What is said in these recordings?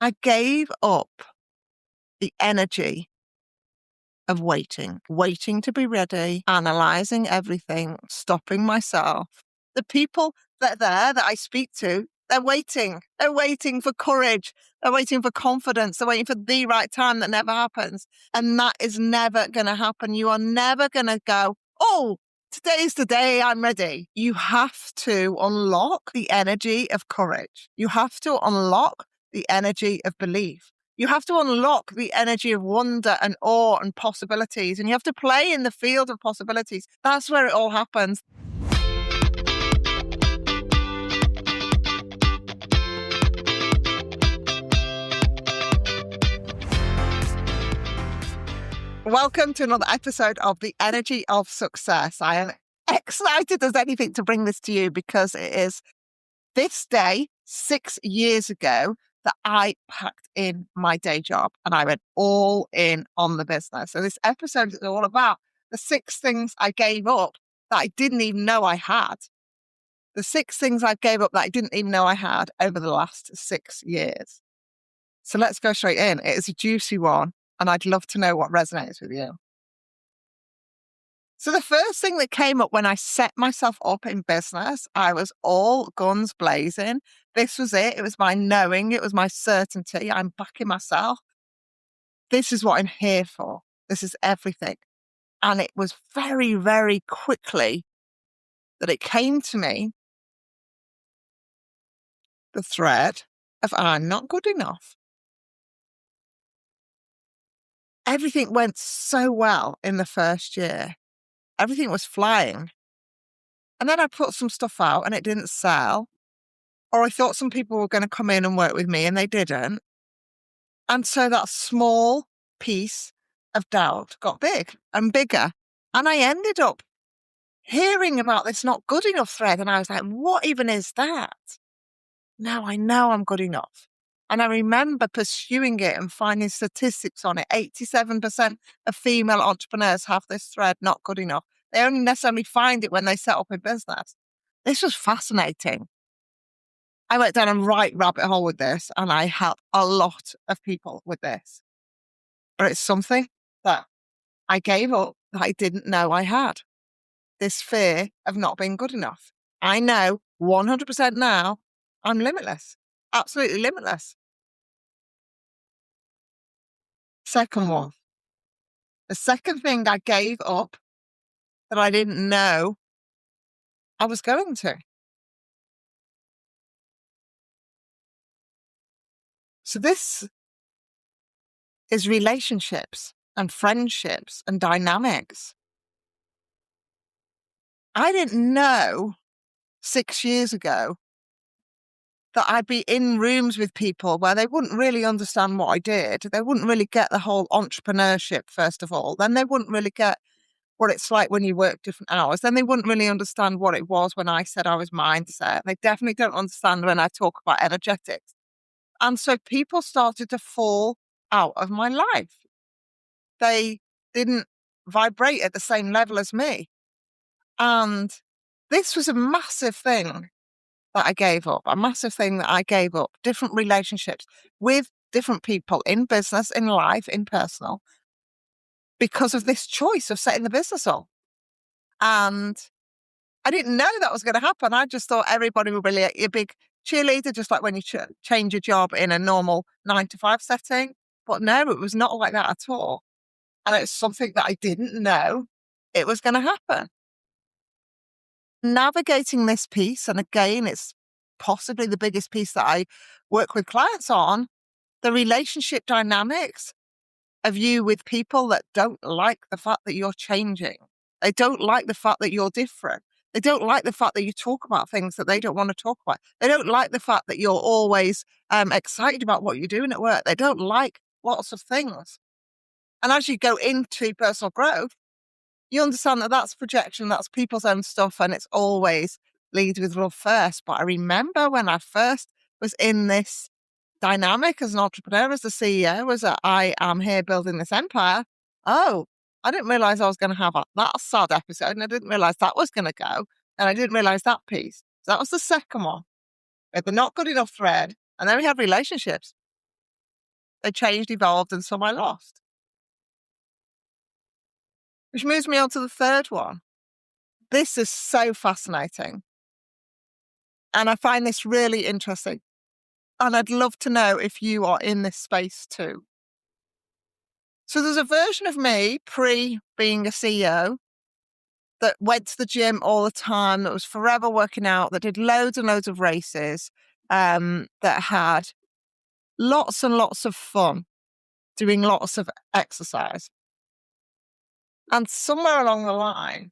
I gave up the energy of waiting to be ready, analyzing everything, stopping myself. The people that are there that I speak to, they're waiting. They're waiting for courage. They're waiting for confidence. They're waiting for the right time that never happens. And that is never going to happen. You are never going to go, oh, today's the day I'm ready. You have to unlock the energy of courage. You have to unlock the energy of belief. You have to unlock the energy of wonder and awe and possibilities, and you have to play in the field of possibilities. That's where it all happens. Welcome to another episode of The Energy of Success. I am excited as anything to bring this to you because it is this day, 6 years ago, that I packed in my day job and I went all in on the business. So this episode is all about the 6 things I gave up that I didn't even know I had. The 6 things I gave up that I didn't even know I had over the last 6 years. So let's go straight in. It is a juicy one, and I'd love to know what resonates with you. So the first thing that came up when I set myself up in business, I was all guns blazing. This was it. It was my knowing. It was my certainty. I'm backing myself. This is what I'm here for. This is everything. And it was very, very quickly that it came to me, the thread of I'm not good enough. Everything went so well in the first year. Everything was flying. And then I put some stuff out and it didn't sell. Or I thought some people were going to come in and work with me and they didn't. And so that small piece of doubt got big and bigger. And I ended up hearing about this not good enough thread. And I was like, what even is that? Now I know I'm good enough. And I remember pursuing it and finding statistics on it. 87% of female entrepreneurs have this thread, not good enough. They only necessarily find it when they set up a business. This was fascinating. I went down a right rabbit hole with this and I help a lot of people with this. But it's something that I gave up that I didn't know I had. This fear of not being good enough. I know 100% now I'm limitless, absolutely limitless. Second one. The second thing I gave up that I didn't know I was going to. So this is relationships and friendships and dynamics. I didn't know 6 years ago that I'd be in rooms with people where they wouldn't really understand what I did. They wouldn't really get the whole entrepreneurship, first of all. Then they wouldn't really get what it's like when you work different hours. Then they wouldn't really understand what it was when I said I was mindset. They definitely don't understand when I talk about energetics. And so people started to fall out of my life. They didn't vibrate at the same level as me. And this was a massive thing that I gave up, a massive thing that I gave up, different relationships with different people in business, in life, in personal, because of this choice of setting the business up. And I didn't know that was going to happen. I just thought everybody would be a big cheerleader, just like when you change a job in a normal 9-to-5 setting. But no, it was not like that at all. And it's something that I didn't know it was going to happen. Navigating this piece, and again, it's possibly the biggest piece that I work with clients on, the relationship dynamics of you with people that don't like the fact that you're changing. They don't like the fact that you're different. They don't like the fact that you talk about things that they don't want to talk about. They don't like the fact that you're always excited about what you're doing at work. They don't like lots of things. And as you go into personal growth, you understand that that's projection, that's people's own stuff, and it's always lead with love first. But I remember when I first was in this dynamic as an entrepreneur, as the CEO, was that I am here building this empire. Oh, I didn't realize I was going to have that sad episode, and I didn't realize that was going to go, and I didn't realize that piece. So that was the second one. We had the not good enough thread, and then we had relationships. They changed, evolved, and some I lost. Which moves me on to the third one. This is so fascinating. And I find this really interesting. And I'd love to know if you are in this space too. So there's a version of me pre being a CEO that went to the gym all the time, that was forever working out, that did loads and loads of races, that had lots and lots of fun doing lots of exercise. And somewhere along the line,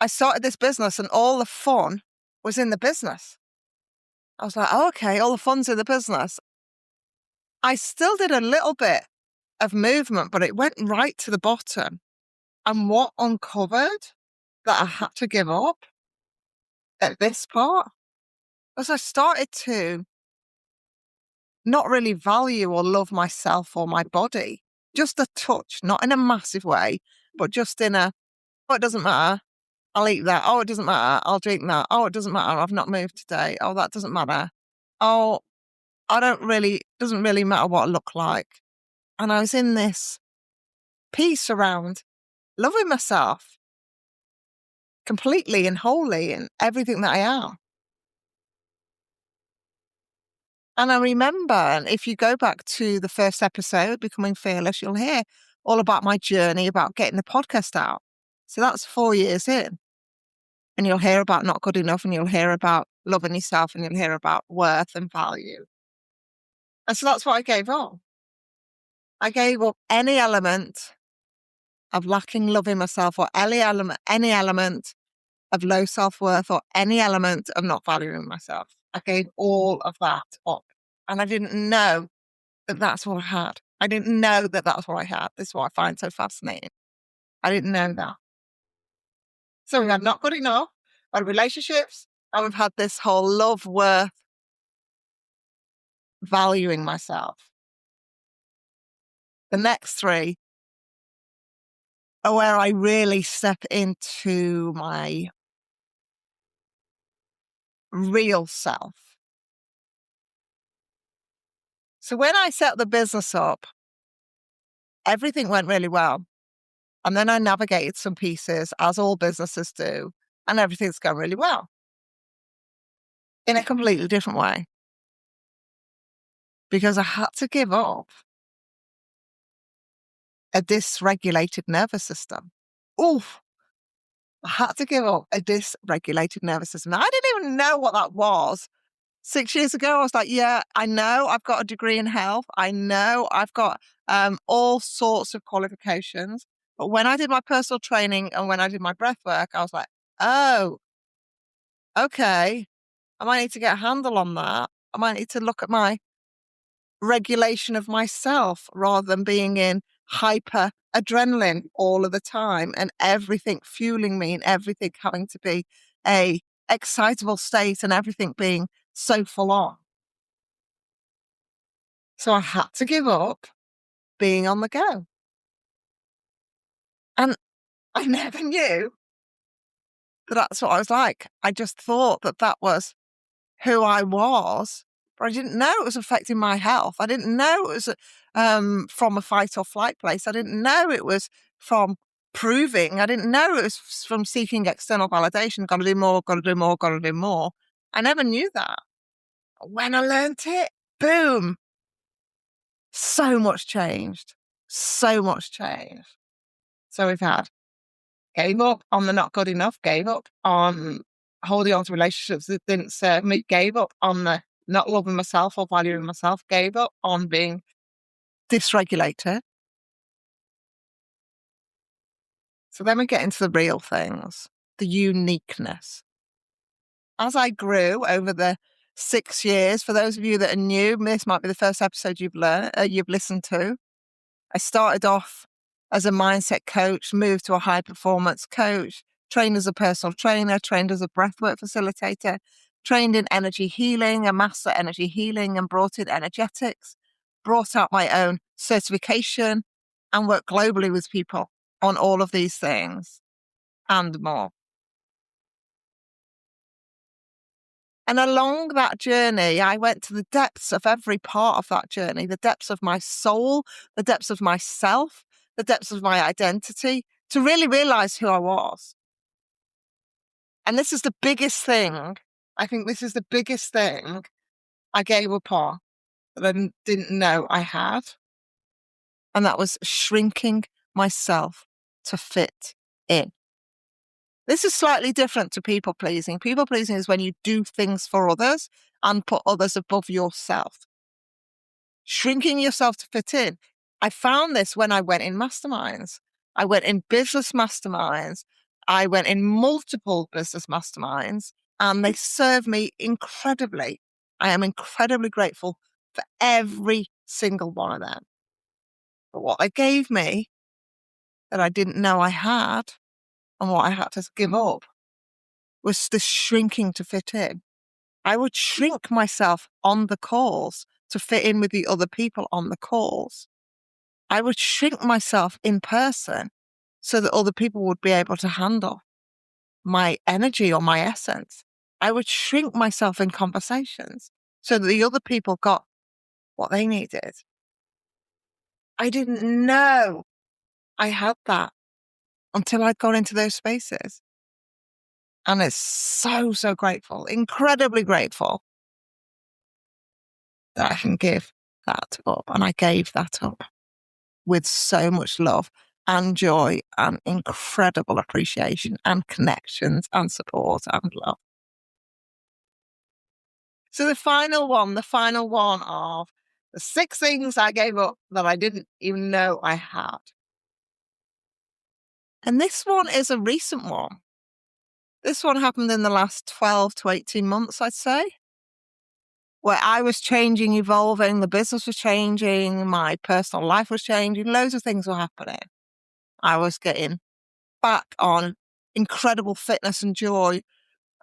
I started this business and all the fun was in the business. I was like, oh, okay, all the fun's in the business. I still did a little bit of movement, but it went right to the bottom. And what uncovered that I had to give up at this part was I started to not really value or love myself or my body. Just a touch, not in a massive way, but just in a, oh, it doesn't matter. I'll eat that. Oh, it doesn't matter. I'll drink that. Oh, it doesn't matter. I've not moved today. Oh, that doesn't matter. Oh, doesn't really matter what I look like. And I was in this piece around loving myself completely and wholly in everything that I am. And I remember, and if you go back to the first episode, Becoming Fearless, you'll hear all about my journey about getting the podcast out. So that's 4 years in. And you'll hear about not good enough, and you'll hear about loving yourself, and you'll hear about worth and value. And so that's what I gave up. I gave up any element of lacking love in myself, or any element of low self-worth, or any element of not valuing myself. I gave all of that up. And I didn't know that that's what I had. I didn't know that that's what I had. This is what I find so fascinating. I didn't know that. So we had not good enough, our relationships, and we've had this whole love, worth, valuing myself. The next three are where I really step into my real self. So when I set the business up, everything went really well. And then I navigated some pieces, as all businesses do, and everything's gone really well in a completely different way. Because I had to give up a dysregulated nervous system. Oof. I had to give up a dysregulated nervous system. Now, I didn't even know what that was. 6 years ago, I was like, yeah, I know I've got a degree in health. I know I've got all sorts of qualifications. But when I did my personal training and when I did my breath work, I was like, oh, okay, I might need to get a handle on that. I might need to look at my regulation of myself rather than being in hyper adrenaline all of the time and everything fueling me and everything having to be a excitable state and everything being so full on. So I had to give up being on the go. And I never knew that that's what I was like. I just thought that that was who I was, but I didn't know it was affecting my health. I didn't know it was from a fight or flight place. I didn't know it was from proving. I didn't know it was from seeking external validation. Got to do more, got to do more, got to do more. I never knew that. When I learned it, boom, so much changed. So much changed. So we've had gave up on the not good enough, gave up on holding on to relationships that didn't serve me, gave up on the not loving myself or valuing myself, gave up on being dysregulated. So then we get into the real things, the uniqueness. As I grew over the 6 years, for those of you that are new, this might be the first episode you've listened to. I started off as a mindset coach, moved to a high performance coach, trained as a personal trainer, trained as a breathwork facilitator, trained in energy healing, a master energy healing, and brought in energetics, brought out my own certification, and worked globally with people on all of these things and more. And along that journey, I went to the depths of every part of that journey, the depths of my soul, the depths of myself, the depths of my identity, to really realize who I was. And this is the biggest thing. I think this is the biggest thing I gave up on that I didn't know I had. And that was shrinking myself to fit in. This is slightly different to people pleasing. People pleasing is when you do things for others and put others above yourself. Shrinking yourself to fit in. I found this when I went in masterminds. I went in business masterminds. I went in multiple business masterminds, and they served me incredibly. I am incredibly grateful for every single one of them. But what they gave me that I didn't know I had, and what I had to give up, was the shrinking to fit in. I would shrink myself on the calls to fit in with the other people on the calls. I would shrink myself in person so that other people would be able to handle my energy or my essence. I would shrink myself in conversations so that the other people got what they needed. I didn't know I had that until I'd gone into those spaces. And it's so, so grateful, incredibly grateful that I can give that up. And I gave that up with so much love and joy and incredible appreciation and connections and support and love. So the final one of the 6 things I gave up that I didn't even know I had. And this one is a recent one. This one happened in the last 12 to 18 months, I'd say, where I was changing, evolving, the business was changing, my personal life was changing, loads of things were happening. I was getting back on incredible fitness and joy.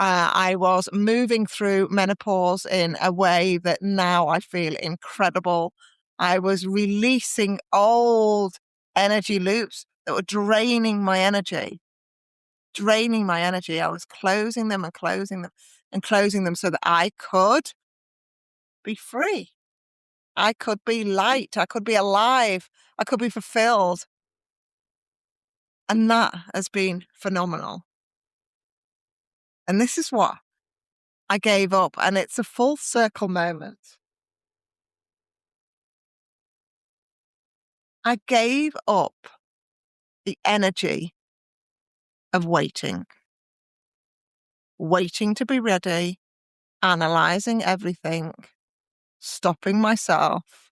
I was moving through menopause in a way that now I feel incredible. I was releasing old energy loops that were draining my energy. I was closing them and closing them and closing them so that I could be free. I could be light. I could be alive. I could be fulfilled. And that has been phenomenal. And this is what I gave up. And it's a full circle moment. I gave up the energy of waiting to be ready, analyzing everything, stopping myself.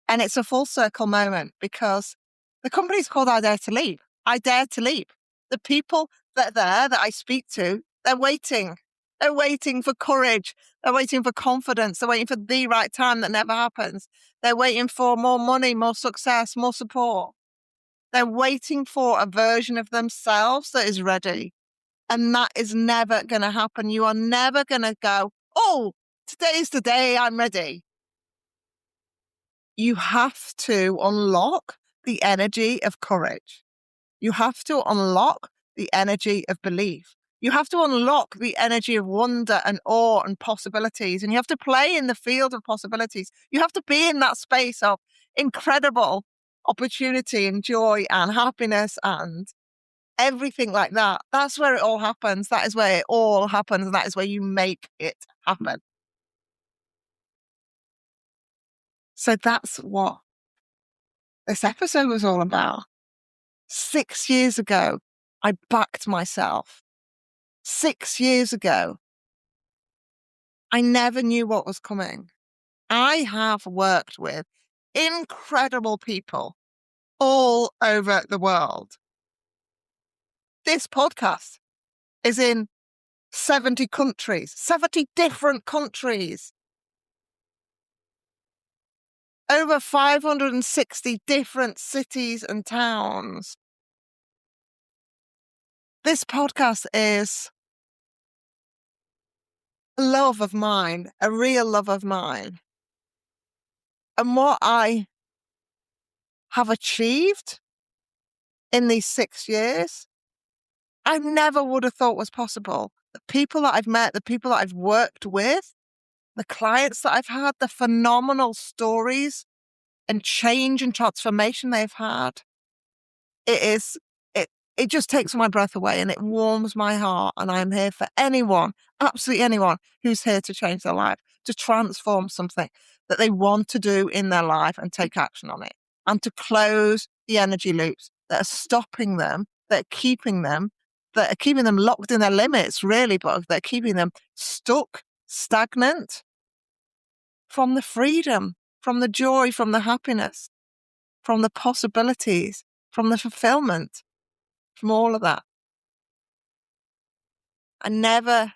And it's a full circle moment because the company's called I Dare to Leap. I dare to leap. The people that are there that I speak to, they're waiting. They're waiting for courage. They're waiting for confidence. They're waiting for the right time that never happens. They're waiting for more money, more success, more support. They're waiting for a version of themselves that is ready. And that is never going to happen. You are never going to go, oh, today's the day I'm ready. You have to unlock the energy of courage. You have to unlock the energy of belief. You have to unlock the energy of wonder and awe and possibilities. And you have to play in the field of possibilities. You have to be in that space of incredible opportunity and joy and happiness and everything like that. That's where it all happens. That is where it all happens. And that is where you make it happen. So that's what this episode was all about. 6 years ago, I backed myself. 6 years ago, I never knew what was coming. I have worked with incredible people all over the world. This podcast is in 70 countries, 70 different countries. Over 560 different cities and towns. This podcast is a love of mine, a real love of mine. And what I have achieved in these 6 years, I never would have thought was possible. the people that I've met, the people that I've worked with, the clients that I've had, the phenomenal stories and change and transformation they've had. It is, it just takes my breath away and it warms my heart. And I'm here for anyone, absolutely anyone who's here to change their life, to transform something that they want to do in their life and take action on it, and to close the energy loops that are stopping them, that are keeping them locked in their limits, really, but they're keeping them stuck, stagnant from the freedom, from the joy, from the happiness, from the possibilities, from the fulfillment, from all of that. I never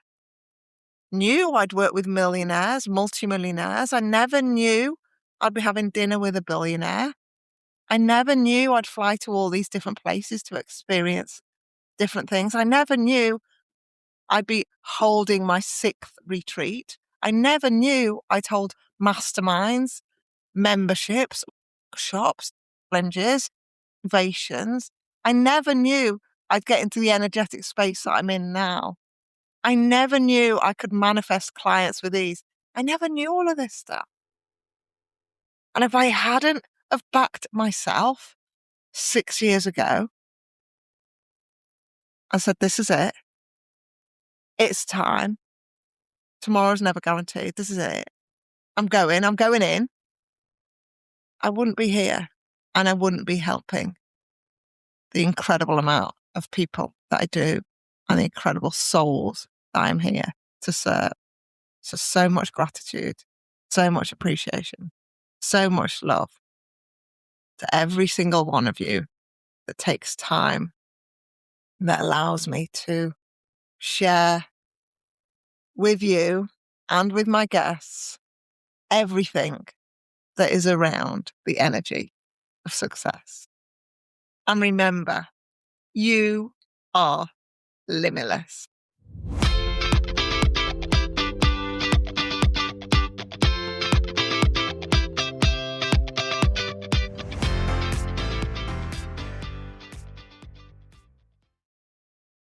knew I'd work with millionaires, multimillionaires. I never knew I'd be having dinner with a billionaire. I never knew I'd fly to all these different places to experience different things. I never knew I'd be holding my 6th retreat. I never knew I'd hold masterminds, memberships, shops, challenges, innovations. I never knew I'd get into the energetic space that I'm in now. I never knew I could manifest clients with ease. I never knew all of this stuff. And if I hadn't have backed myself 6 years ago and said, this is it, it's time, tomorrow's never guaranteed, this is it, I'm going in, I wouldn't be here and I wouldn't be helping the incredible amount of people that I do and the incredible souls that I'm here to serve. So much gratitude, so much appreciation, so much love to every single one of you that takes time, that allows me to share with you and with my guests everything that is around the energy of success. And remember, you are limitless.